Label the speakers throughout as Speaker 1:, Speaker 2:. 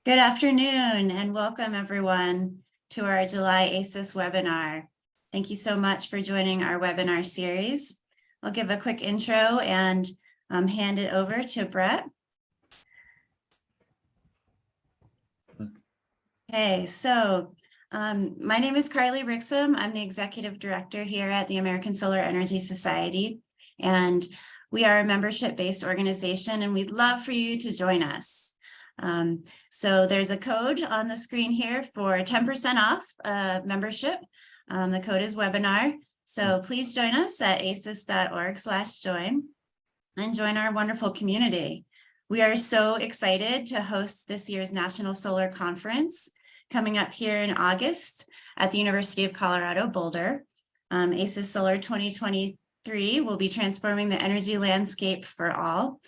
Speaker 1: Good afternoon and welcome everyone to our July ASES webinar. Thank you so much for joining our webinar series. I'll give a quick intro and hand it over to Brett. Okay, so my name is Carly Rixum. I'm the Executive Director here at the American Solar Energy Society, and we are a membership-based organization, and we'd love for you to join us. So there's a code on the screen here for 10% off membership. The code is webinar. So please join us at ases.org/join and join our wonderful community. We are so excited to host this year's National Solar Conference coming up here in August at the University of Colorado Boulder. ASES Solar 2023 will be transforming the energy landscape for all.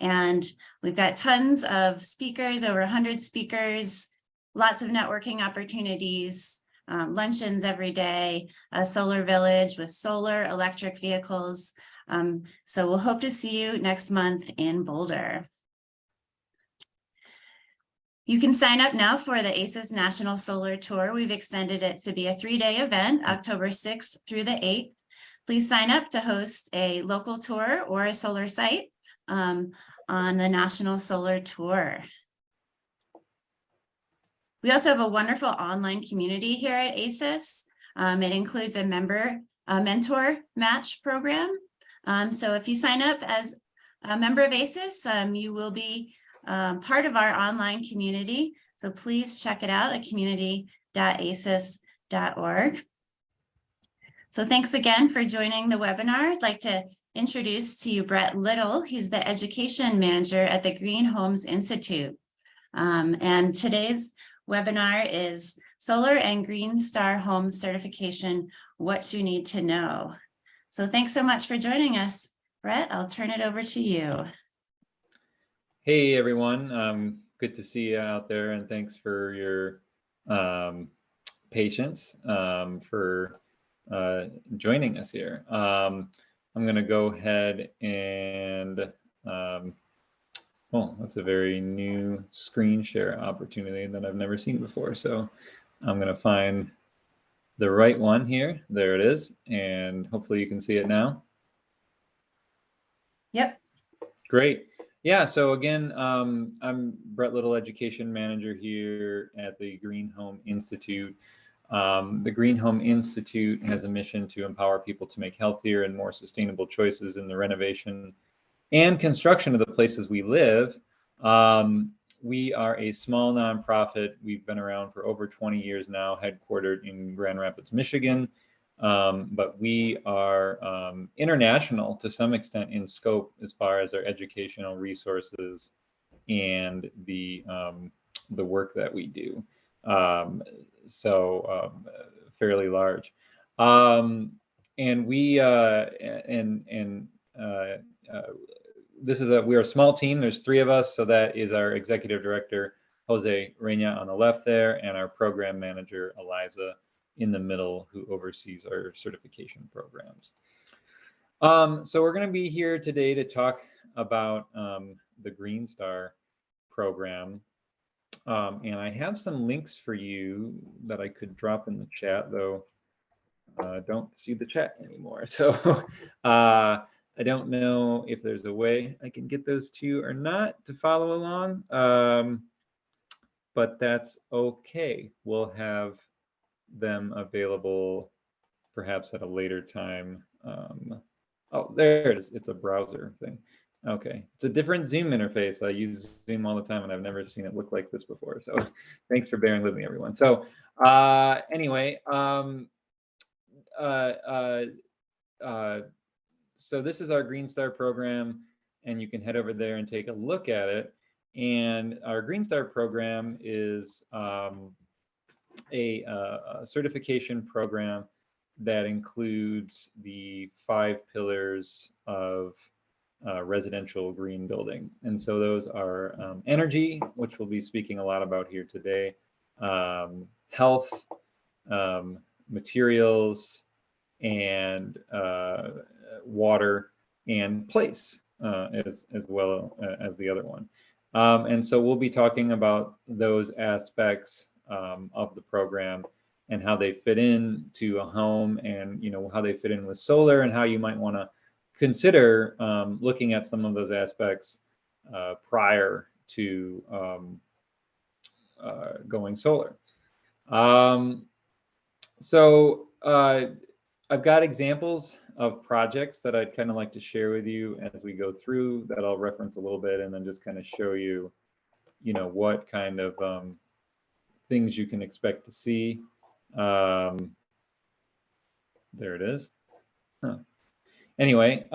Speaker 1: And we've got tons of speakers, over 100 speakers, lots of networking opportunities, luncheons every day, a solar village with solar electric vehicles. So we'll hope to see you next month in Boulder. You can sign up now for the ASES National Solar Tour. We've extended it to be a 3-day event, October 6th through the 8th. Please sign up to host a local tour or a solar site on the National Solar Tour. We also have a wonderful online community here at ASES. It includes a mentor match program. So if you sign up as a member of ASES, you will be part of our online community. So please check it out at community.ases.org. So thanks again for joining the webinar. I'd like to introduce to you Brett Little. He's the education manager at the GreenHome Institute. And today's webinar is Solar and GreenStar Homes Certification, What You Need to Know. So thanks so much for joining us. Brett, I'll turn it over to you.
Speaker 2: Hey everyone, good to see you out there, and thanks for your patience for joining us here. I'm going to go ahead and, well, that's a very new screen share opportunity that I've never seen before. So I'm going to find the right one here. There it is. And hopefully you can see it now.
Speaker 1: Yep.
Speaker 2: Great. Yeah, so again, I'm Brett Little, Education Manager here at the GreenHome Institute. The GreenHome Institute has a mission to empower people to make healthier and more sustainable choices in the renovation and construction of the places we live. We are a small nonprofit. We've been around for over 20 years now, headquartered in Grand Rapids, Michigan. But we are international to some extent in scope as far as our educational resources and the work that we do. Fairly large, and we we are a small team. There's 3 of us, so that is our executive director Jose Reina on the left there, and our program manager Eliza in the middle, who oversees our certification programs. So we're going to be here today to talk about the GreenStar program. And I have some links for you that I could drop in the chat, though I don't see the chat anymore. So I don't know if there's a way I can get those to you or not to follow along, but that's okay. We'll have them available perhaps at a later time. Oh, there it is. It's a browser thing. Okay, it's a different Zoom interface. I use Zoom all the time, and I've never seen it look like this before. So thanks for bearing with me, everyone. So anyway, so this is our GreenStar program, and you can head over there and take a look at it. And our GreenStar program is a certification program that includes the 5 pillars of residential green building. And so those are energy, which we'll be speaking a lot about here today, health, materials, and water, and place as well as the other one. And so we'll be talking about those aspects of the program and how they fit in to a home, and how they fit in with solar, and how you might want to consider looking at some of those aspects prior to going solar. So I've got examples of projects that I'd kind of like to share with you as we go through, that I'll reference a little bit, and then just kind of show you, what kind of things you can expect to see. There it is. Huh. Anyway,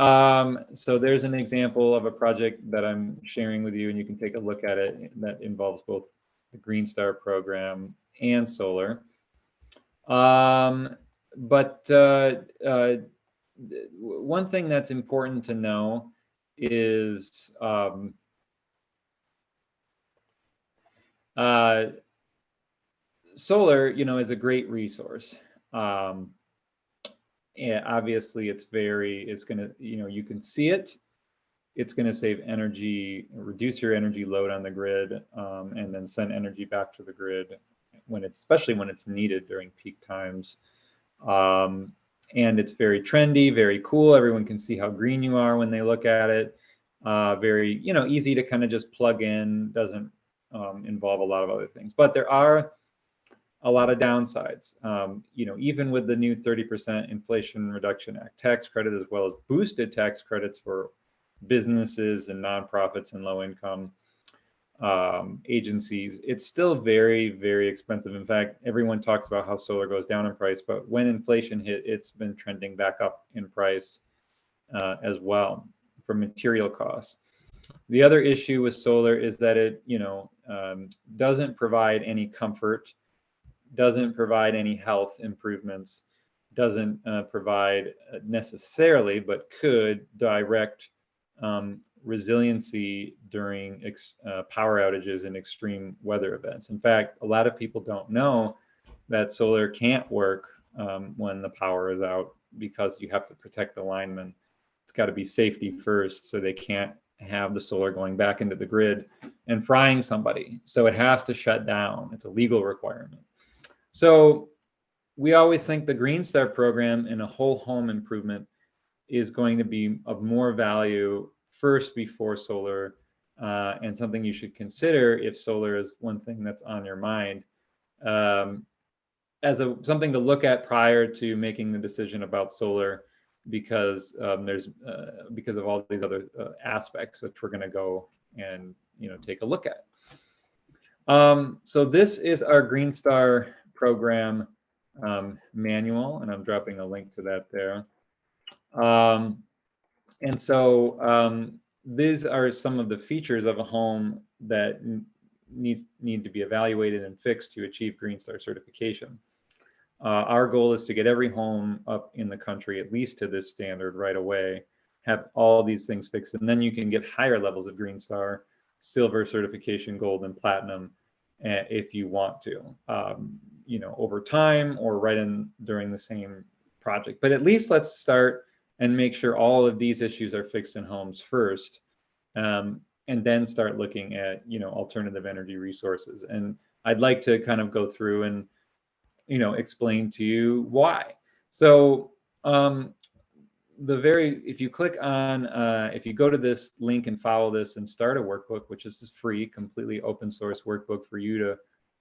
Speaker 2: so there's an example of a project that I'm sharing with you, and you can take a look at it, that involves both the GreenStar program and solar. But one thing that's important to know is solar, is a great resource. And obviously it's gonna, you can see it. It's going to save energy, reduce your energy load on the grid, and then send energy back to the grid especially when it's needed during peak times. And it's very trendy, very cool. Everyone can see how green you are when they look at it. Very, easy to kind of just plug in, doesn't involve a lot of other things. But there are a lot of downsides. Even with the new 30% Inflation Reduction Act tax credit, as well as boosted tax credits for businesses and nonprofits and low-income agencies, it's still very, very expensive. In fact, everyone talks about how solar goes down in price, but when inflation hit, it's been trending back up in price as well for material costs. The other issue with solar is that it, doesn't provide any comfort, doesn't provide any health improvements, doesn't provide necessarily, but could direct resiliency during power outages and extreme weather events. In fact, a lot of people don't know that solar can't work when the power is out, because you have to protect the linemen. It's got to be safety first, so they can't have the solar going back into the grid and frying somebody. So it has to shut down. It's a legal requirement. So we always think the GreenStar program and a whole home improvement is going to be of more value first before solar, and something you should consider if solar is one thing that's on your mind, as something to look at prior to making the decision about solar, because because of all these other aspects which we're going to go and take a look at. So this is our GreenStar program manual, and I'm dropping a link to that there. And so these are some of the features of a home that need to be evaluated and fixed to achieve GreenStar certification. Our goal is to get every home up in the country at least to this standard right away, have all these things fixed, and then you can get higher levels of GreenStar, silver certification, gold, and platinum if you want to, over time or right in during the same project. But at least let's start and make sure all of these issues are fixed in homes first, and then start looking at alternative energy resources. And I'd like to kind of go through and explain to you why. So if you click on if you go to this link and follow this and start a workbook, which is this free, completely open source workbook for you to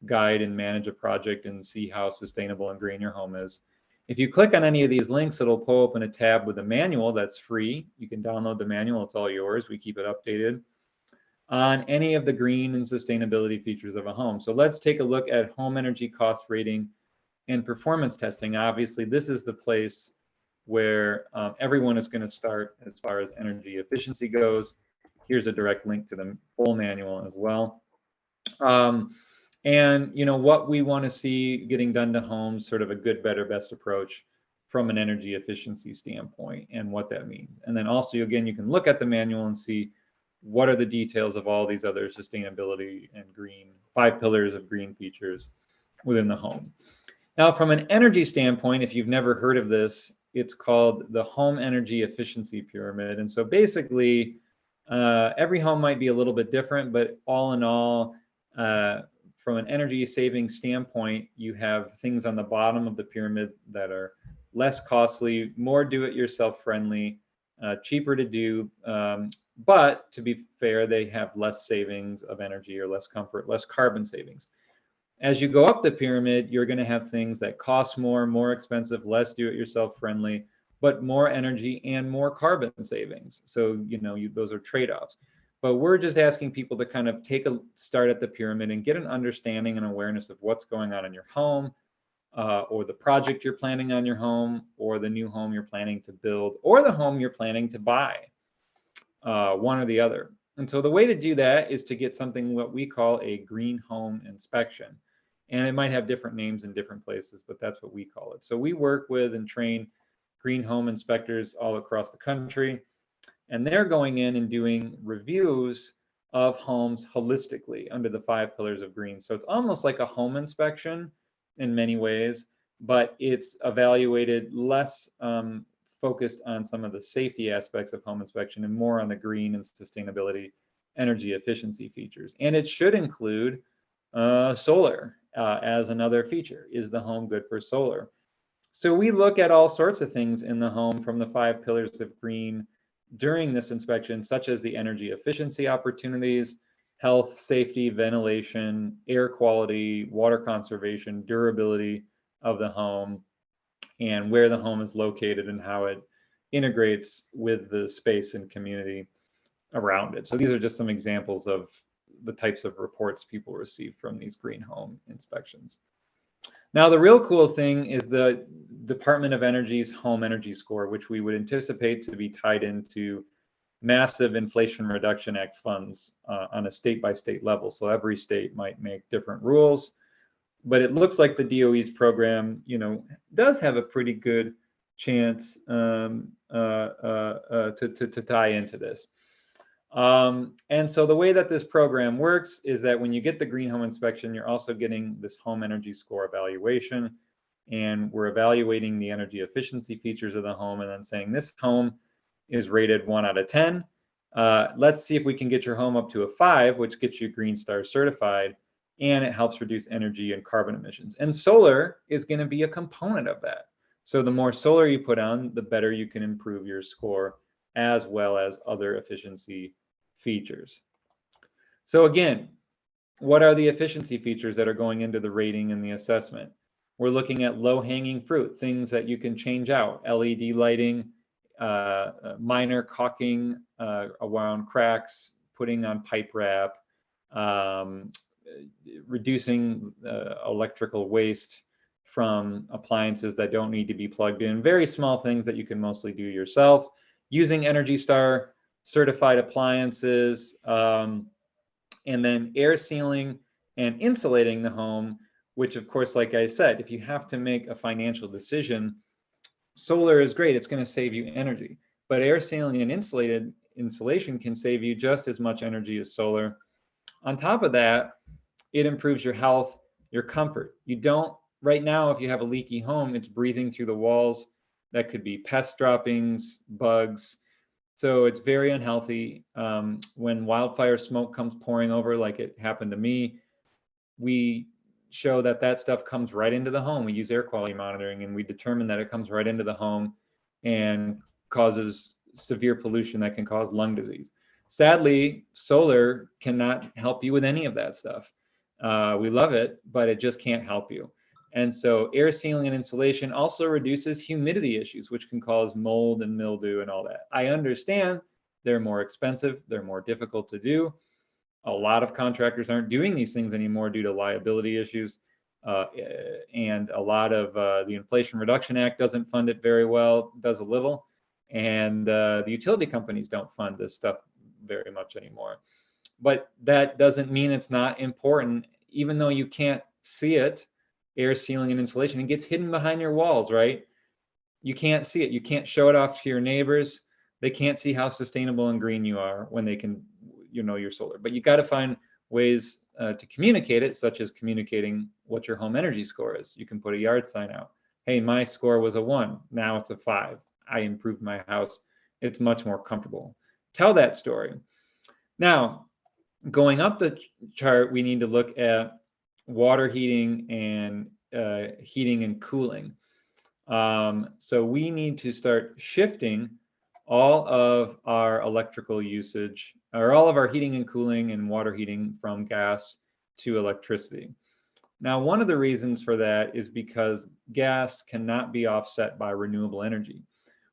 Speaker 2: guide and manage a project and see how sustainable and green your home is. If you click on any of these links, it'll pull open a tab with a manual that's free. You can download the manual, it's all yours. We keep it updated on any of the green and sustainability features of a home. So let's take a look at home energy cost rating and performance testing. Obviously, this is the place where everyone is going to start as far as energy efficiency goes. Here's a direct link to the full manual as well. And what we want to see getting done to homes, sort of a good, better, best approach from an energy efficiency standpoint, and what that means. And then also, again, you can look at the manual and see what are the details of all these other sustainability and green, 5 pillars of green features within the home. Now, from an energy standpoint, if you've never heard of this, it's called the Home Energy Efficiency Pyramid. And so basically, Every home might be a little bit different, but all in all, from an energy saving standpoint, you have things on the bottom of the pyramid that are less costly, more do-it-yourself friendly, cheaper to do, but to be fair, they have less savings of energy or less comfort, less carbon savings. As you go up the pyramid, you're going to have things that cost more expensive, less do-it-yourself friendly, but more energy and more carbon savings. So, those are trade-offs. But we're just asking people to kind of take a start at the pyramid and get an understanding and awareness of what's going on in your home, or the project you're planning on your home, or the new home you're planning to build, or the home you're planning to buy, one or the other. And so the way to do that is to get something what we call a green home inspection. And it might have different names in different places, but that's what we call it. So we work with and train green home inspectors all across the country, and they're going in and doing reviews of homes holistically under the 5 pillars of green. So it's almost like a home inspection in many ways, but it's evaluated less focused on some of the safety aspects of home inspection and more on the green and sustainability energy efficiency features. And it should include solar as another feature. Is the home good for solar? So we look at all sorts of things in the home from the 5 pillars of green during this inspection, such as the energy efficiency opportunities, health, safety, ventilation, air quality, water conservation, durability of the home, and where the home is located and how it integrates with the space and community around it. So these are just some examples of the types of reports people receive from these green home inspections. Now, the real cool thing is the Department of Energy's Home Energy Score, which we would anticipate to be tied into massive Inflation Reduction Act funds on a state-by-state level. So every state might make different rules, but it looks like the DOE's program, does have a pretty good chance to tie into this. And so the way that this program works is that when you get the green home inspection, you're also getting this home energy score evaluation, and we're evaluating the energy efficiency features of the home and then saying this home is rated 1 out of 10. Let's see if we can get your home up to a 5, which gets you GreenStar certified, and it helps reduce energy and carbon emissions. And solar is going to be a component of that. So the more solar you put on, the better you can improve your score, as well as other efficiency features. So again, what are the efficiency features that are going into the rating and the assessment? We're looking at low-hanging fruit, things that you can change out: LED lighting, minor caulking around cracks, putting on pipe wrap, reducing electrical waste from appliances that don't need to be plugged in. Very small things that you can mostly do yourself. Using Energy Star certified appliances, and then air sealing and insulating the home, which of course, like I said, if you have to make a financial decision, solar is great, it's going to save you energy, but air sealing and insulation can save you just as much energy as solar. On top of that, it improves your health, your comfort. You don't, right now, if you have a leaky home, it's breathing through the walls. That could be pest droppings, bugs. So it's very unhealthy. When wildfire smoke comes pouring over, like it happened to me, we show that stuff comes right into the home. We use air quality monitoring, and we determine that it comes right into the home and causes severe pollution that can cause lung disease. Sadly, solar cannot help you with any of that stuff. We love it, but it just can't help you. And so air sealing and insulation also reduces humidity issues, which can cause mold and mildew and all that. I understand they're more expensive, they're more difficult to do. A lot of contractors aren't doing these things anymore due to liability issues. And a lot of the Inflation Reduction Act doesn't fund it very well, does a little. And the utility companies don't fund this stuff very much anymore. But that doesn't mean it's not important, even though you can't see it. Air sealing and insulation, it gets hidden behind your walls, right? You can't see it. You can't show it off to your neighbors. They can't see how sustainable and green you are when they can, your solar. But you got to find ways to communicate it, such as communicating what your home energy score is. You can put a yard sign out. Hey, my score was a 1. Now it's a 5. I improved my house. It's much more comfortable. Tell that story. Now, going up the chart, we need to look at water heating and heating and cooling. So we need to start shifting all of our electrical usage, or all of our heating and cooling and water heating, from gas to electricity. Now, one of the reasons for that is because gas cannot be offset by renewable energy.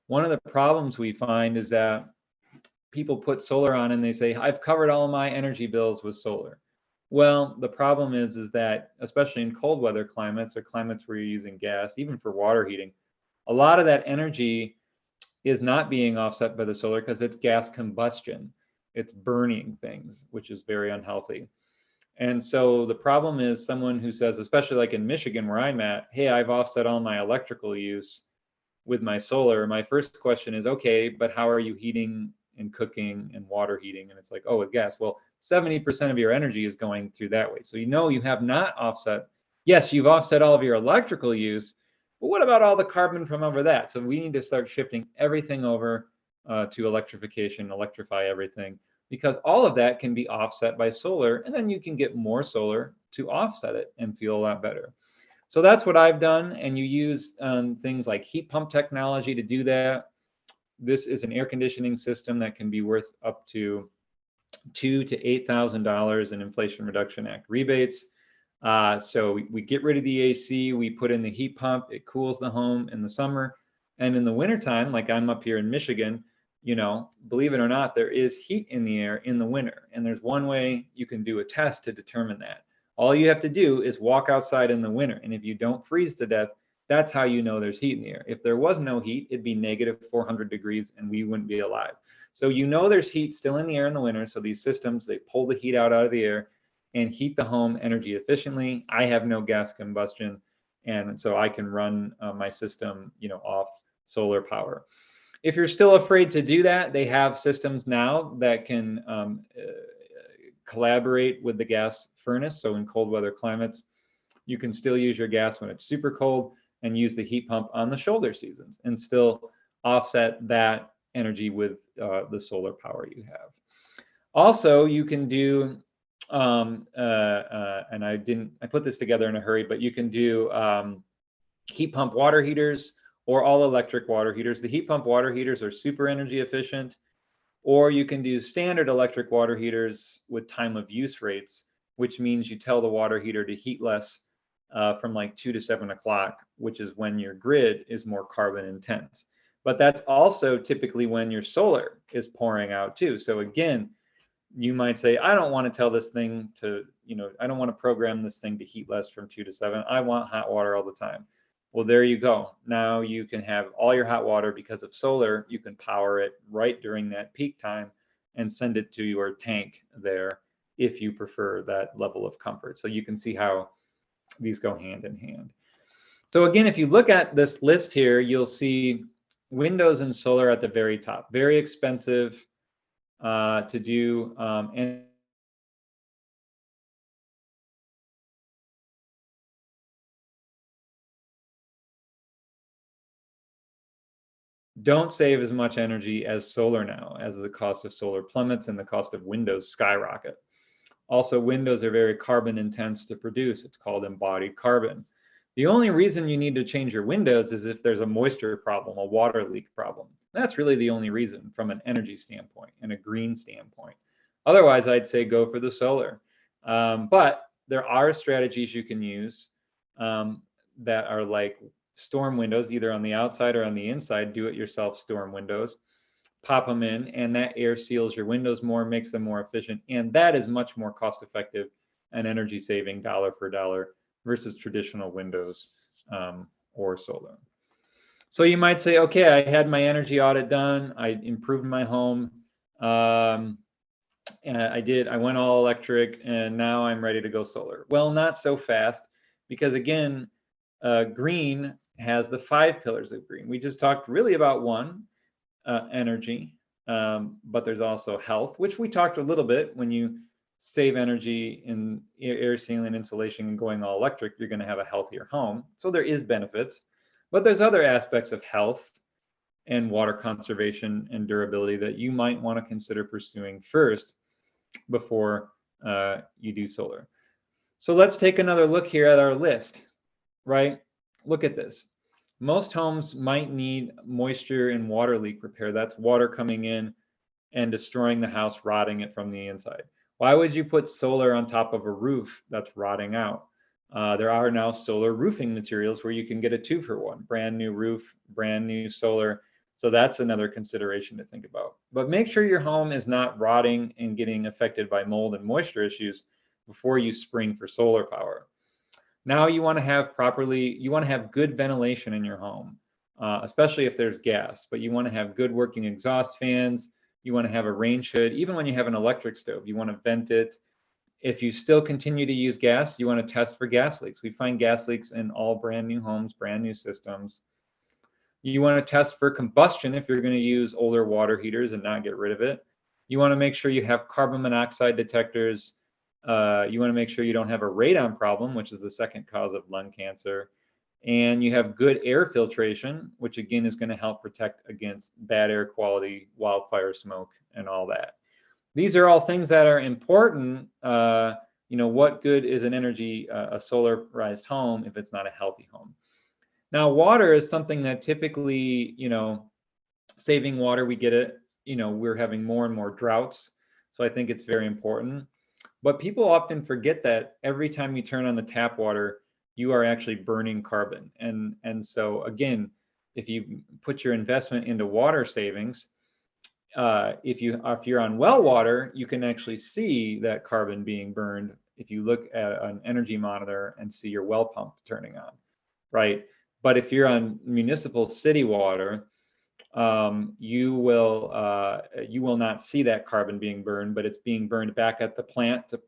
Speaker 2: One of the problems we find is that people put solar on and they say, I've covered all my energy bills with solar. Well, the problem is that, especially in cold weather climates, or climates where you're using gas, even for water heating, a lot of that energy is not being offset by the solar because it's gas combustion. It's burning things, which is very unhealthy. And so the problem is someone who says, especially like in Michigan where I'm at, hey, I've offset all my electrical use with my solar. My first question is, okay, but how are you heating and cooking and water heating? And it's like, oh, with gas. Well, 70% of your energy is going through that way. So you have not offset. Yes, you've offset all of your electrical use, but what about all the carbon from over that? So we need to start shifting everything over to electrification, electrify everything, because all of that can be offset by solar, and then you can get more solar to offset it and feel a lot better. So that's what I've done, and you use things like heat pump technology to do that. This is an air conditioning system that can be worth up to $2,000 to $8,000 in Inflation Reduction Act rebates. So we get rid of the AC, we put in the heat pump, it cools the home in the summer. And in the wintertime, like I'm up here in Michigan, believe it or not, there is heat in the air in the winter. And there's one way you can do a test to determine that. All you have to do is walk outside in the winter. And if you don't freeze to death, that's how you know there's heat in the air. If there was no heat, it'd be negative 400 degrees and we wouldn't be alive. So there's heat still in the air in the winter. So these systems, they pull the heat out of the air and heat the home energy efficiently. I have no gas combustion, and so I can run my system, off solar power. If you're still afraid to do that, they have systems now that can collaborate with the gas furnace. So in cold weather climates, you can still use your gas when it's super cold and use the heat pump on the shoulder seasons and still offset that energy with the solar power you have. Also, you can do, and I put this together in a hurry, but you can do heat pump water heaters or all electric water heaters. The heat pump water heaters are super energy efficient, or you can do standard electric water heaters with time of use rates, which means you tell the water heater to heat less from like 2 to 7 o'clock, which is when your grid is more carbon intense. But that's also typically when your solar is pouring out too. So again, you might say, I don't want to tell this thing to, I don't want to program this thing to heat less from 2 to 7. I want hot water all the time. Well, there you go. Now you can have all your hot water because of solar. You can power it right during that peak time and send it to your tank there if you prefer that level of comfort. So you can see how these go hand in hand. So again, if you look at this list here, you'll see windows and solar at the very top. Very expensive to do, and don't save as much energy as solar now, as the cost of solar plummets and the cost of windows skyrocket. Also, windows are very carbon intense to produce. It's called embodied carbon. The only reason you need to change your windows is if there's a moisture problem, a water leak problem. That's really the only reason from an energy standpoint and a green standpoint. Otherwise, I'd say go for the solar. But there are strategies you can use that are like storm windows, either on the outside or on the inside, do-it-yourself storm windows. Pop them in, and that air seals your windows more, makes them more efficient, and that is much more cost effective and energy saving dollar for dollar versus traditional windows or solar. So you might say, okay, I had my energy audit done, I improved my home, and I went all electric, and now I'm ready to go solar. Well, not so fast, because again, green has the 5 pillars of green. We just talked really about one, energy, but there's also health, which we talked a little bit. When you save energy in air sealing, insulation, and going all electric, you're going to have a healthier home. So there is benefits, but there's other aspects of health and water conservation and durability that you might want to consider pursuing first before you do solar. So let's take another look here at our list, right? Look at this. Most homes might need moisture and water leak repair. That's water coming in and destroying the house, rotting it from the inside. Why would you put solar on top of a roof that's rotting out? There are now solar roofing materials where you can get a 2-for-1, brand new roof, brand new solar. So that's another consideration to think about. But make sure your home is not rotting and getting affected by mold and moisture issues before you spring for solar power. Now you want to have good ventilation in your home, especially if there's gas, but you want to have good working exhaust fans. You want to have a range hood. Even when you have an electric stove, you want to vent it. If you still continue to use gas, you want to test for gas leaks. We find gas leaks in all brand new homes, brand new systems. You want to test for combustion if you're going to use older water heaters and not get rid of it. You want to make sure you have carbon monoxide detectors. You want to make sure you don't have a radon problem, which is the second cause of lung cancer. And you have good air filtration, which again is going to help protect against bad air quality, wildfire smoke, and all that. These are all things that are important. What good is a solarized home if it's not a healthy home? Now, water is something that typically, saving water, we get it. We're having more and more droughts. So I think it's very important. But people often forget that every time you turn on the tap water, you are actually burning carbon. And so again, if you put your investment into water savings, if you're on well water, you can actually see that carbon being burned if you look at an energy monitor and see your well pump turning on, right? But if you're on municipal city water, you will not see that carbon being burned, but it's being burned back at the plant to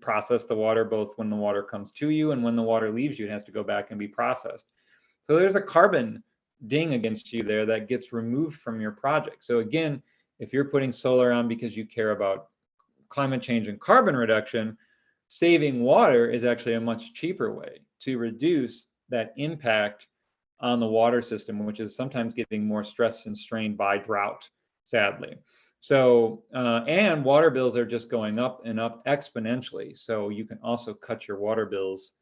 Speaker 2: process the water, both when the water comes to you and when the water leaves you, it has to go back and be processed. So there's a carbon ding against you there that gets removed from your project. So again, if you're putting solar on because you care about climate change and carbon reduction, saving water is actually a much cheaper way to reduce that impact on the water system, which is sometimes getting more stressed and strained by drought, sadly. So, and water bills are just going up and up exponentially. So you can also cut your water bills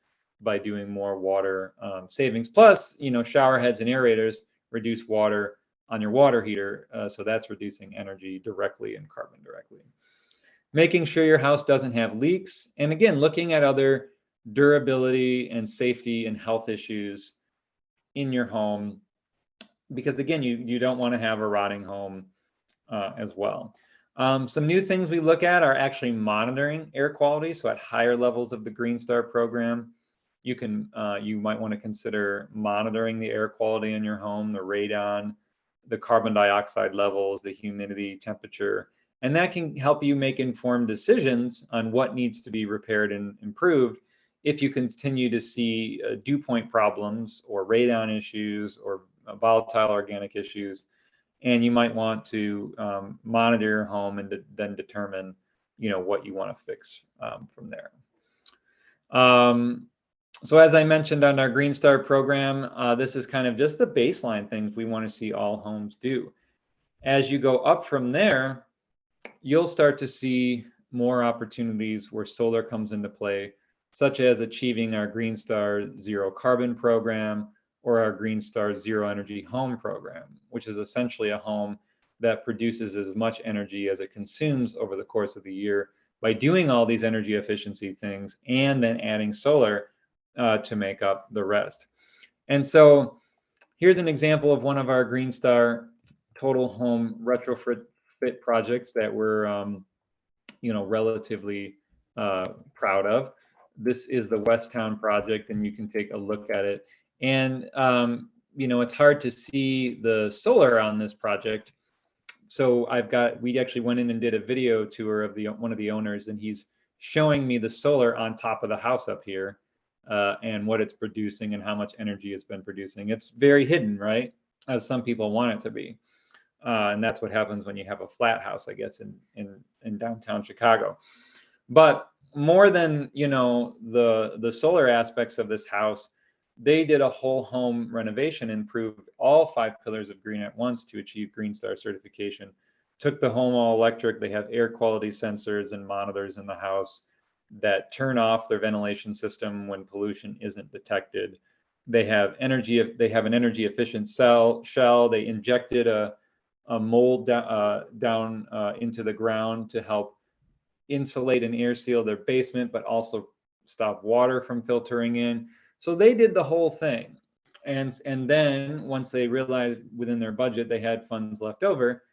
Speaker 2: by doing more water savings. Plus, shower heads and aerators reduce water on your water heater. So that's reducing energy directly and carbon directly. Making sure your house doesn't have leaks. And again, looking at other durability and safety and health issues in your home, because again, you don't want to have a rotting home as well. Some new things we look at are actually monitoring air quality. So at higher levels of the GreenStar program, you might want to consider monitoring the air quality in your home, the radon, the carbon dioxide levels, the humidity, temperature, and that can help you make informed decisions on what needs to be repaired and improved if you continue to see dew point problems or radon issues or volatile organic issues. And you might want to monitor your home and then determine, what you want to fix from there. So as I mentioned on our GreenStar program, this is kind of just the baseline things we want to see all homes do. As you go up from there, you'll start to see more opportunities where solar comes into play, such as achieving our GreenStar Zero Carbon program or our GreenStar Zero Energy Home program, which is essentially a home that produces as much energy as it consumes over the course of the year by doing all these energy efficiency things and then adding solar to make up the rest. And so here's an example of one of our GreenStar total home retrofit projects that we're relatively proud of. This is the Westtown project, and you can take a look at it. And it's hard to see the solar on this project. So we actually went in and did a video tour of one of the owners, and he's showing me the solar on top of the house up here and what it's producing and how much energy it's been producing. It's very hidden, right? As some people want it to be. And that's what happens when you have a flat house, I guess, in downtown Chicago. But more than the solar aspects of this house, they did a whole home renovation, improved all 5 pillars of green at once to achieve GreenStar certification. took the home all electric. They have air quality sensors and monitors in the house that turn off their ventilation system when pollution isn't detected. They have an energy efficient shell. They injected a mold down into the ground to help insulate and air seal their basement, but also stop water from filtering in. So they did the whole thing. And then once they realized within their budget they had funds left over,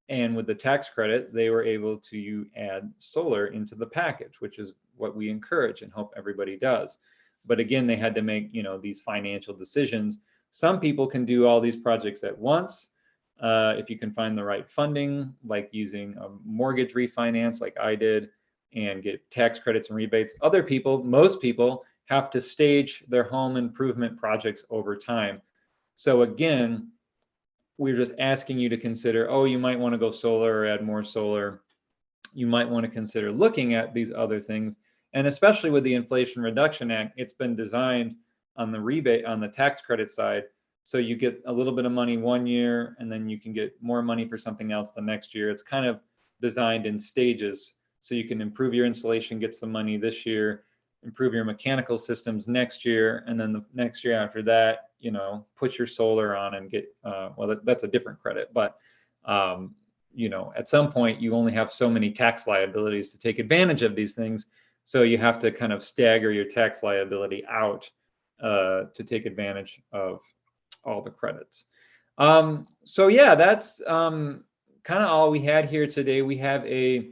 Speaker 2: and with the tax credit, they were able to add solar into the package, which is what we encourage and hope everybody does. But again, they had to make, these financial decisions. Some people can do all these projects at once. If you can find the right funding, like using a mortgage refinance like I did, and get tax credits and rebates. Most people have to stage their home improvement projects over time. So again, we're just asking you to consider, oh, you might want to go solar or add more solar. You might want to consider looking at these other things. And especially with the Inflation Reduction Act, it's been designed on the tax credit side. So you get a little bit of money one year, and then you can get more money for something else the next year. It's kind of designed in stages. So you can improve your insulation, get some money this year, improve your mechanical systems next year, and then the next year after that, put your solar on and get, that's a different credit. But, at some point, you only have so many tax liabilities to take advantage of these things. So you have to kind of stagger your tax liability out to take advantage of all the credits. So yeah, that's kind of all we had here today. We have a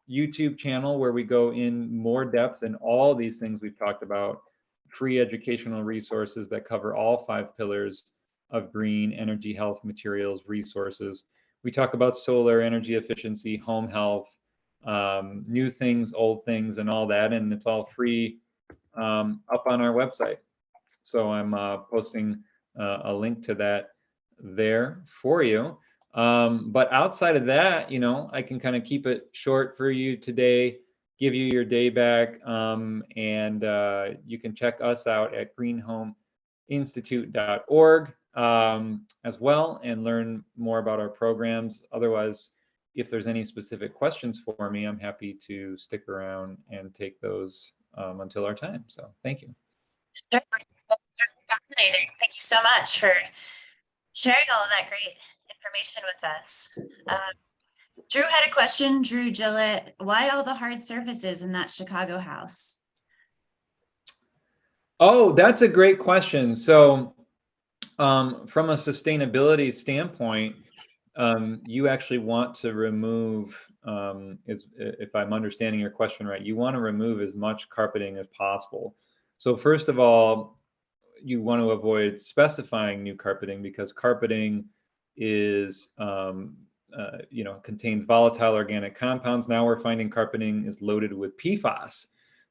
Speaker 2: YouTube channel where we go in more depth in all these things we've talked about, free educational resources that cover all 5 pillars of green energy, health, materials, resources. We talk about solar, energy efficiency, home health, new things, old things, and all that, and it's all free up on our website. So I'm posting a link to that there for you. But outside of that, I can kind of keep it short for you today, give you your day back, and you can check us out at greenhomeinstitute.org as well and learn more about our programs. Otherwise, if there's any specific questions for me, I'm happy to stick around and take those until our time. So thank you.
Speaker 1: Sure. Fascinating. Thank you so much for sharing all of that great information with us. Drew had a question. Drew Gillett, why all the hard surfaces in that Chicago house?
Speaker 2: Oh, that's a great question. So from a sustainability standpoint, you actually want to remove, if I'm understanding your question right, you want to remove as much carpeting as possible. So first of all, you want to avoid specifying new carpeting because carpeting is, contains volatile organic compounds. Now we're finding carpeting is loaded with PFAS.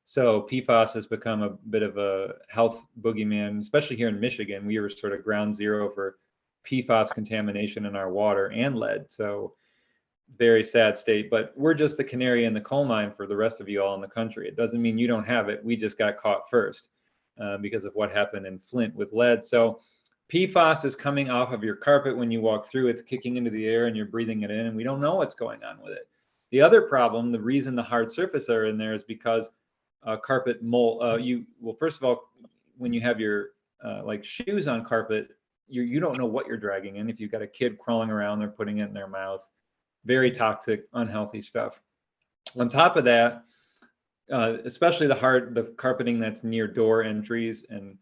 Speaker 2: So PFAS has become a bit of a health boogeyman, especially here in Michigan. We were sort of ground zero for PFAS contamination in our water and lead. So very sad state, but we're just the canary in the coal mine for the rest of you all in the country. It doesn't mean you don't have it. We just got caught first because of what happened in Flint with lead. So PFAS is coming off of your carpet when you walk through. It's kicking into the air and you're breathing it in, and we don't know what's going on with it. The other problem, the reason the hard surface are in there is because carpet mold. First of all, when you have your like shoes on carpet, you don't know what you're dragging in. If you've got a kid crawling around, they're putting it in their mouth. Very toxic, unhealthy stuff. On top of that, especially the carpeting that's near door entries and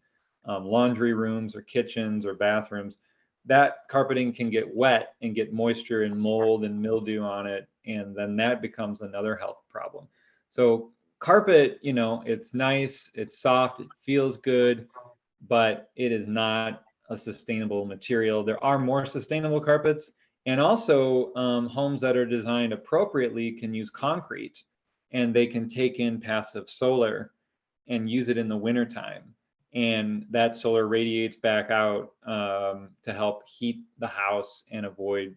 Speaker 2: laundry rooms or kitchens or bathrooms, that carpeting can get wet and get moisture and mold and mildew on it, and then that becomes another health problem. So carpet, it's nice, it's soft, it feels good, but it is not a sustainable material. There are more sustainable carpets, and also homes that are designed appropriately can use concrete, and they can take in passive solar and use it in the wintertime. And that solar radiates back out to help heat the house and avoid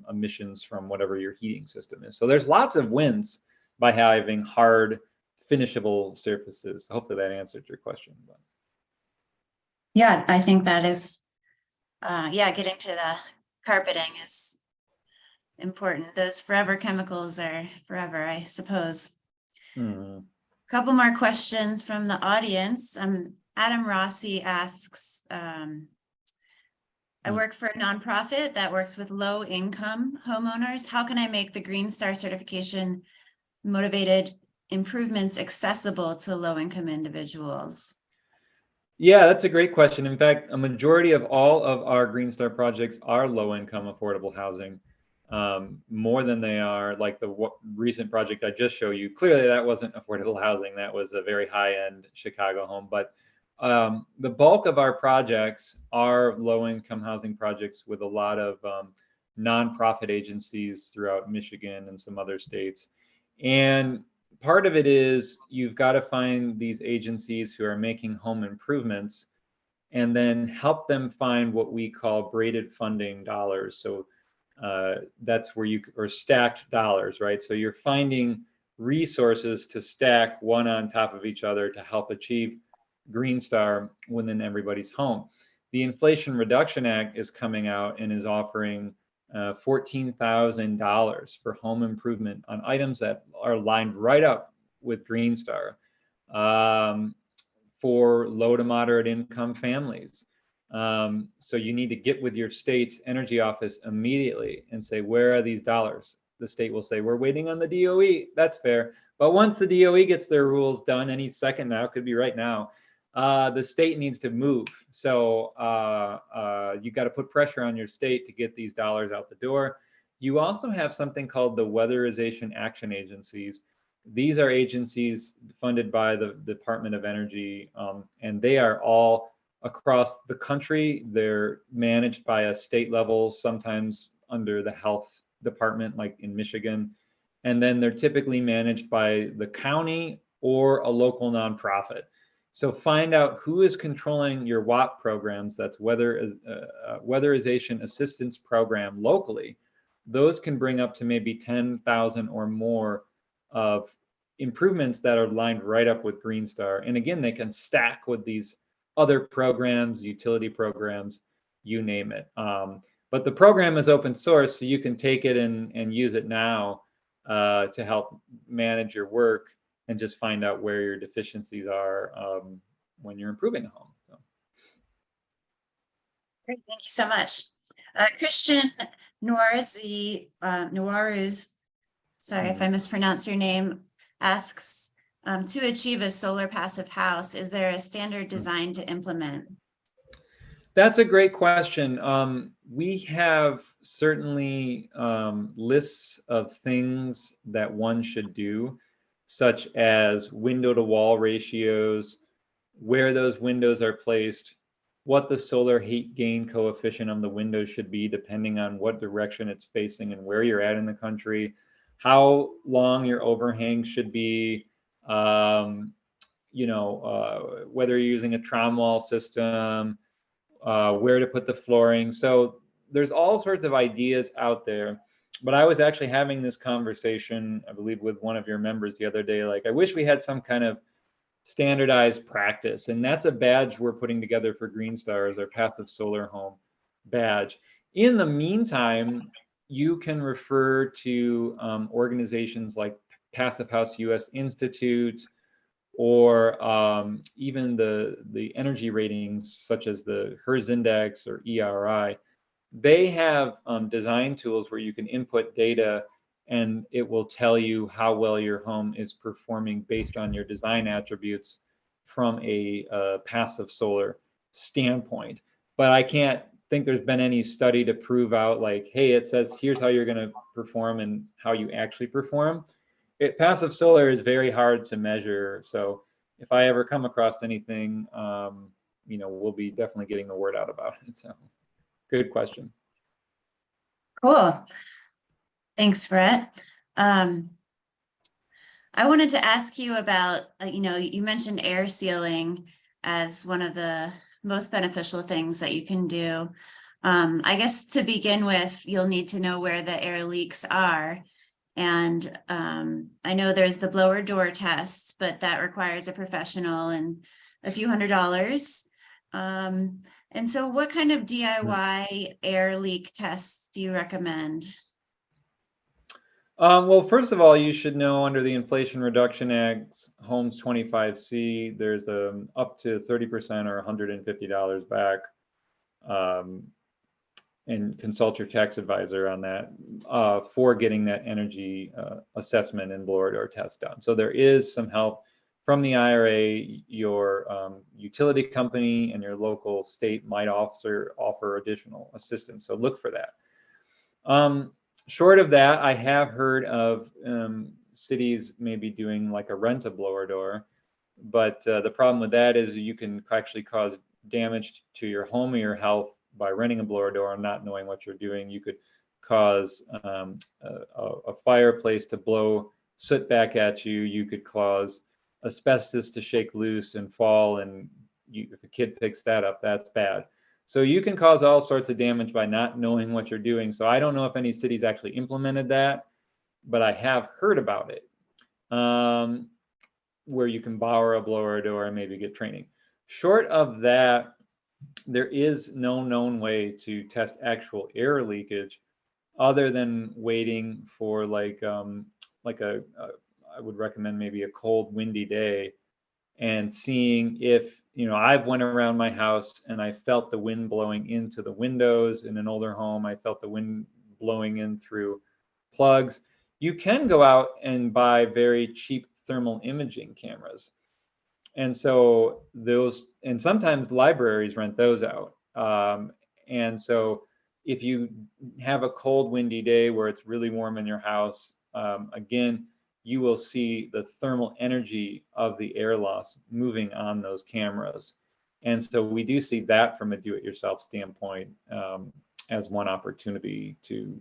Speaker 2: emissions from whatever your heating system is. So there's lots of wins by having hard, finishable surfaces. Hopefully that answered your question.
Speaker 1: Yeah, I think that is, getting to the carpeting is important. Those forever chemicals are forever, I suppose.
Speaker 2: Mhm.
Speaker 1: Couple more questions from the audience. Adam Rossi asks, I
Speaker 2: Hmm.
Speaker 1: work for a nonprofit that works with low income homeowners. How can I make the GreenStar certification motivated improvements accessible to low income individuals?
Speaker 2: Yeah, that's a great question. In fact, a majority of all of our Green Star projects are low-income affordable housing, more than they are like the recent project I just showed you. Clearly, that wasn't affordable housing. That was a very high-end Chicago home. But the bulk of our projects are low-income housing projects with a lot of nonprofit agencies throughout Michigan and some other states. And part of it is you've got to find these agencies who are making home improvements and then help them find what we call braided funding dollars. So that's where or stacked dollars, right? So you're finding resources to stack one on top of each other to help achieve Green Star within everybody's home. The Inflation Reduction Act is coming out and is offering $14,000 for home improvement on items that are lined right up with Green Star for low to moderate income families. So you need to get with your state's energy office immediately and say, where are these dollars? The state will say, we're waiting on the DOE. That's fair. But once the DOE gets their rules done, any second now, could be right now, the state needs to move. So you got to put pressure on your state to get these dollars out the door. You also have something called the Weatherization Action Agencies. These are agencies funded by the Department of Energy, and they are all across the country. They're managed by a state level, sometimes under the health department, like in Michigan. And then they're typically managed by the county or a local nonprofit. So find out who is controlling your WAP programs, that's Weatherization Assistance Program locally. Those can bring up to maybe 10,000 or more of improvements that are lined right up with Green Star. And again, they can stack with these other programs, utility programs, you name it. But the program is open source, so you can take it and use it now to help manage your work and just find out where your deficiencies are when you're improving a home. So.
Speaker 1: Great, thank you so much. Christian Noiruz, sorry if I mispronounced your name, asks, to achieve a solar passive house, is there a standard design to implement?
Speaker 2: That's a great question. We have certainly lists of things that one should do, such as window to wall ratios, where those windows are placed, what the solar heat gain coefficient of the window should be, depending on what direction it's facing and where you're at in the country, how long your overhang should be, whether you're using a trom wall system, where to put the flooring. So there's all sorts of ideas out there. But I was actually having this conversation, I believe, with one of your members the other day. Like, I wish we had some kind of standardized practice. And that's a badge we're putting together for Green Star, as our passive solar home badge. In the meantime, you can refer to organizations like Passive House US Institute, or even the energy ratings such as the HERS index or ERI. They have design tools where you can input data and it will tell you how well your home is performing based on your design attributes from a passive solar standpoint. But I can't think there's been any study to prove out like, hey, it says here's how you're going to perform and how you actually perform. Passive solar is very hard to measure. So if I ever come across anything, we'll be definitely getting the word out about it. So good question.
Speaker 1: Cool. Thanks, Brett. I wanted to ask you about, you mentioned air sealing as one of the most beneficial things that you can do. I guess to begin with, you'll need to know where the air leaks are. And I know there's the blower door test, but that requires a professional and a few $100s. And so what kind of DIY air leak tests do you recommend?
Speaker 2: Well, first of all, you should know under the Inflation Reduction Act, Homes 25C, there's up to 30% or $150 back. And consult your tax advisor on that for getting that energy assessment and blower door test done. So there is some help from the IRA. Your utility company and your local state might offer additional assistance. So look for that. Short of that, I have heard of cities maybe doing like a rent-a-blower door, but the problem with that is you can actually cause damage to your home or your health by renting a blower door and not knowing what you're doing. You could cause a fireplace to blow soot back at you. You could cause asbestos to shake loose and fall, and if a kid picks that up, that's bad. So you can cause all sorts of damage by not knowing what you're doing. So I don't know if any cities actually implemented that, but I have heard about it, where you can borrow a blower door and maybe get training. Short of that, there is no known way to test actual air leakage other than waiting for I would recommend maybe a cold, windy day and seeing if, I've went around my house and I felt the wind blowing into the windows. In an older home, I felt the wind blowing in through plugs. You can go out and buy very cheap thermal imaging cameras. And so and sometimes libraries rent those out. And so if you have a cold, windy day where it's really warm in your house, again, you will see the thermal energy of the air loss moving on those cameras. And so we do see that from a do-it-yourself standpoint as one opportunity to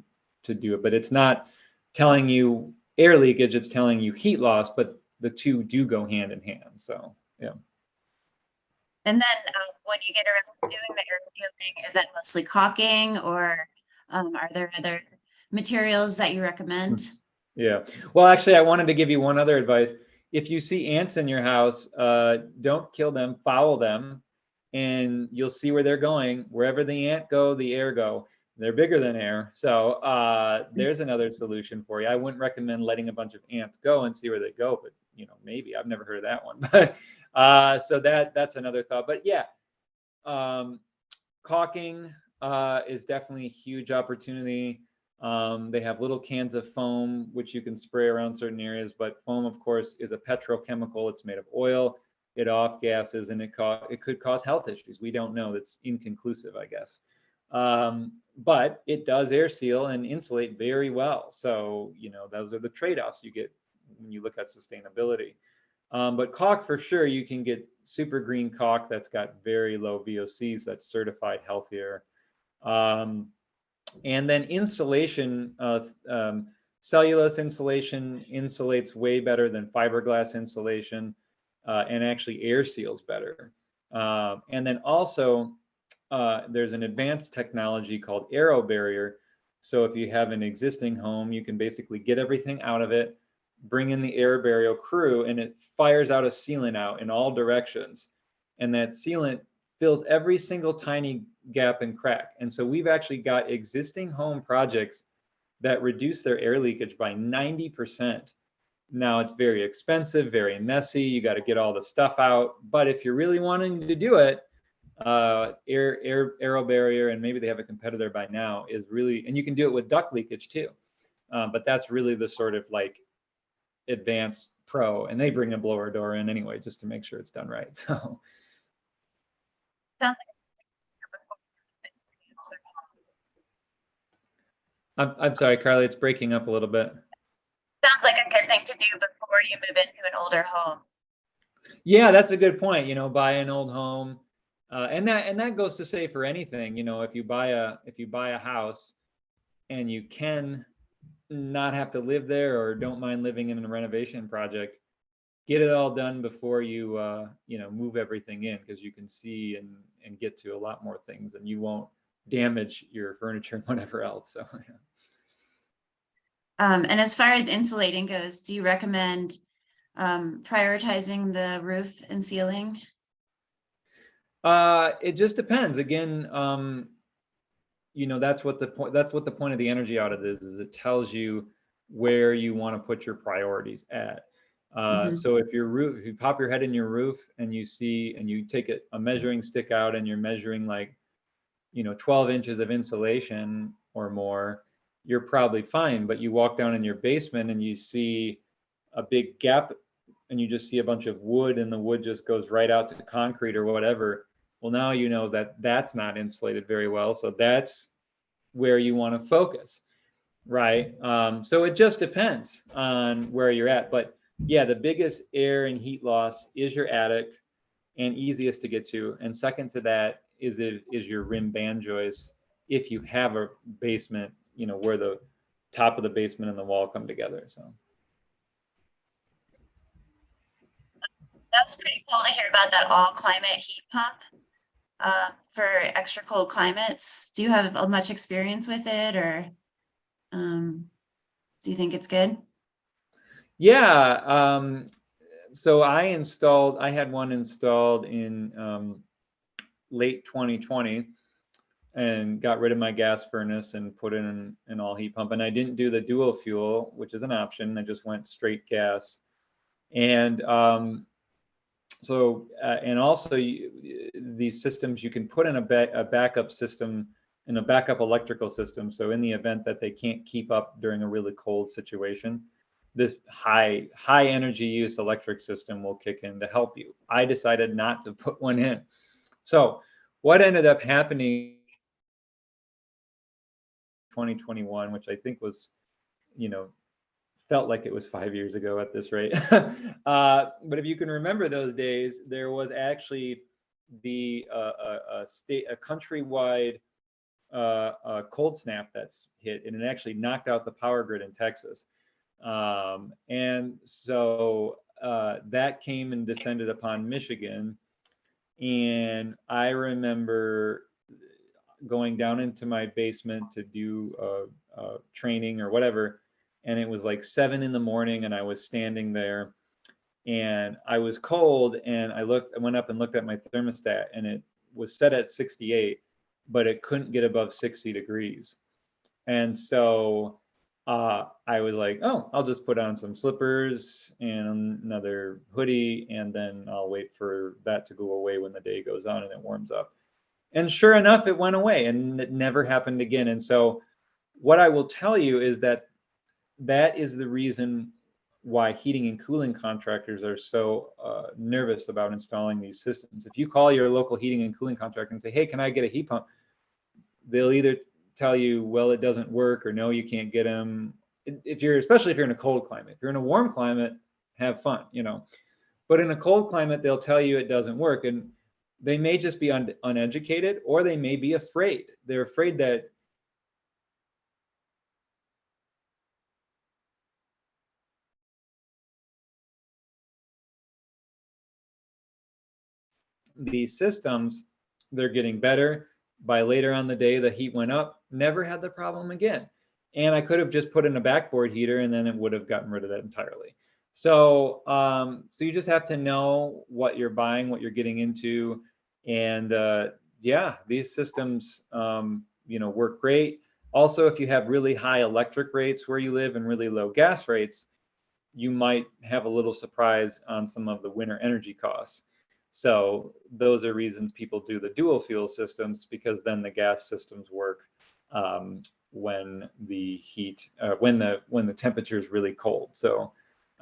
Speaker 2: do it. But it's not telling you air leakage, it's telling you heat loss, but the two do go hand in hand. So, yeah.
Speaker 1: And then when you get around to doing the air sealing, is that mostly caulking, or are there other materials that you recommend?
Speaker 2: Yeah. Well, actually, I wanted to give you one other advice. If you see ants in your house, don't kill them, follow them, and you'll see where they're going. Wherever the ant go, the air go. They're bigger than air. So there's another solution for you. I wouldn't recommend letting a bunch of ants go and see where they go, but maybe. I've never heard of that one. But so that's another thought. But yeah, caulking is definitely a huge opportunity. They have little cans of foam, which you can spray around certain areas, but foam, of course, is a petrochemical. It's made of oil. It off gases, and it could cause health issues. We don't know. It's inconclusive, I guess. But it does air seal and insulate very well. So, those are the trade-offs you get when you look at sustainability. But caulk, for sure, you can get super green caulk that's got very low VOCs, that's certified healthier. And then insulation, cellulose insulation insulates way better than fiberglass insulation, and actually air seals better. And then also, there's an advanced technology called aero barrier. So if you have an existing home, you can basically get everything out of it, bring in the air barrier crew, and it fires out a sealant out in all directions. And that sealant fills every single tiny gap and crack. And so we've actually got existing home projects that reduce their air leakage by 90%. Now, it's very expensive, very messy. You got to get all the stuff out. But if you're really wanting to do it, aero barrier, and maybe they have a competitor by now, is really, and you can do it with duct leakage too. But that's really the sort of like advanced pro, and they bring a blower door in anyway, just to make sure it's done right. So. I'm sorry, Carly, it's breaking up a little bit.
Speaker 1: Sounds like a good thing to do before you move into an older home.
Speaker 2: Yeah, that's a good point. Buy an old home, and that goes to say for anything. If you buy a house, and you can not have to live there or don't mind living in a renovation project, get it all done before you move everything in, because you can see and get to a lot more things, and you won't damage your furniture and whatever else. So. Yeah.
Speaker 1: And as far as insulating goes, do you recommend prioritizing the roof and ceiling?
Speaker 2: It just depends. Again, that's what the point of the energy audit is it tells you where you want to put your priorities at. So if you pop your head in your roof and you see, and you take a measuring stick out and you're measuring like, 12 inches of insulation or more, you're probably fine. But you walk down in your basement and you see a big gap and you just see a bunch of wood, and the wood just goes right out to concrete or whatever. Well, now you know that that's not insulated very well. So that's where you want to focus, right? So it just depends on where you're at. But yeah, the biggest air and heat loss is your attic, and easiest to get to. And second to that is your rim band joist, if you have a basement, where the top of the basement and the wall come together. So
Speaker 1: That's pretty cool to hear about that all climate heat pump for extra cold climates. Do you have much experience with it, or do you think it's good?
Speaker 2: yeah, so I had one installed in late 2020 and got rid of my gas furnace and put in an all heat pump. And I didn't do the dual fuel, which is an option. I just went straight gas. And and also these systems, you can put in a backup system, in a backup electrical system. So in the event that they can't keep up during a really cold situation, this high energy use electric system will kick in to help you. I decided not to put one in. So what ended up happening 2021, which I think was, felt like it was 5 years ago at this rate. But if you can remember those days, there was actually a countrywide cold snap that's hit, and it actually knocked out the power grid in Texas. And so that came and descended upon Michigan. And I remember going down into my basement to do training or whatever, and it was like 7 a.m, and I was standing there, and I was cold, and I went up and looked at my thermostat, and it was set at 68, but it couldn't get above 60 degrees. And so I was like, oh, I'll just put on some slippers and another hoodie, and then I'll wait for that to go away when the day goes on and it warms up. And sure enough, it went away, and it never happened again. And so what I will tell you is that is the reason why heating and cooling contractors are so nervous about installing these systems. If you call your local heating and cooling contractor and say, hey, can I get a heat pump? They'll either tell you, well, it doesn't work, or no, you can't get them. Especially if you're in a cold climate. If you're in a warm climate, have fun, But in a cold climate, they'll tell you it doesn't work. And they may just be uneducated, or they may be afraid. They're afraid that these systems, they're getting better. By later on the day, the heat went up, never had the problem again. And I could have just put in a backboard heater, and then it would have gotten rid of that entirely. So, so you just have to know what you're buying, what you're getting into. And yeah, these systems, work great. Also, if you have really high electric rates where you live and really low gas rates, you might have a little surprise on some of the winter energy costs. So those are reasons people do the dual fuel systems, because then the gas systems work when the heat, when the temperature is really cold. So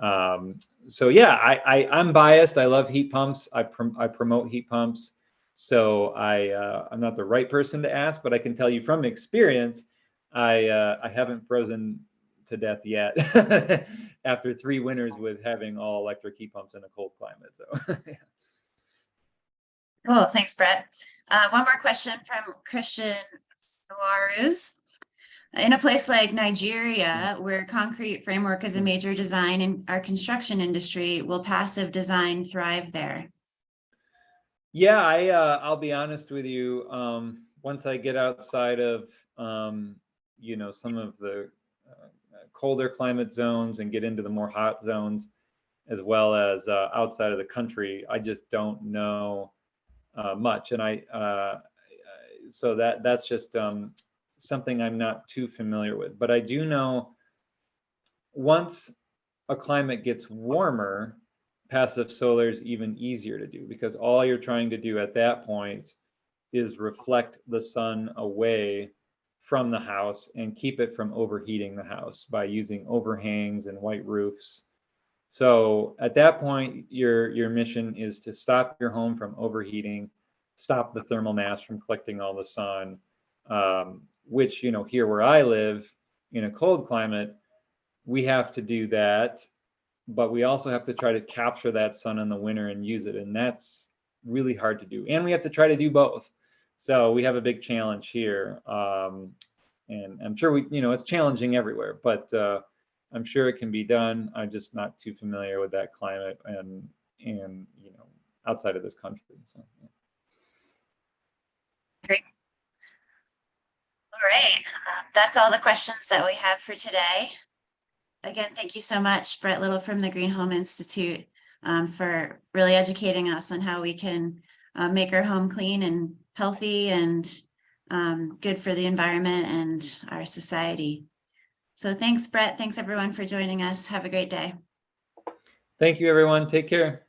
Speaker 2: so yeah, I'm biased. I love heat pumps. I promote heat pumps. So I'm not the right person to ask, but I can tell you from experience, I haven't frozen to death yet after 3 winters with having all electric heat pumps in a cold climate. So yeah.
Speaker 1: Cool, thanks, Brett. One more question from Christian Waruz. In a place like Nigeria, where concrete framework is a major design in our construction industry, will passive design thrive there?
Speaker 2: Yeah, I'll be honest with you. Once I get outside of some of the colder climate zones and get into the more hot zones, as well as outside of the country, I just don't know much. And so that's just something I'm not too familiar with. But I do know once a climate gets warmer, passive solar is even easier to do, because all you're trying to do at that point is reflect the sun away from the house and keep it from overheating the house by using overhangs and white roofs. So at that point, your mission is to stop your home from overheating, stop the thermal mass from collecting all the sun, which, you know, here where I live in a cold climate, we have to do that, but we also have to try to capture that sun in the winter and use it. And that's really hard to do. And we have to try to do both. So we have a big challenge here. And I'm sure it's challenging everywhere, but I'm sure it can be done. I'm just not too familiar with that climate and outside of this country. So, yeah.
Speaker 1: Great. All right, that's all the questions that we have for today. Again, thank you so much, Brett Little from the GreenHome Institute, for really educating us on how we can make our home clean and healthy and good for the environment and our society. So thanks, Brett. Thanks everyone for joining us. Have a great day.
Speaker 2: Thank you, everyone. Take care.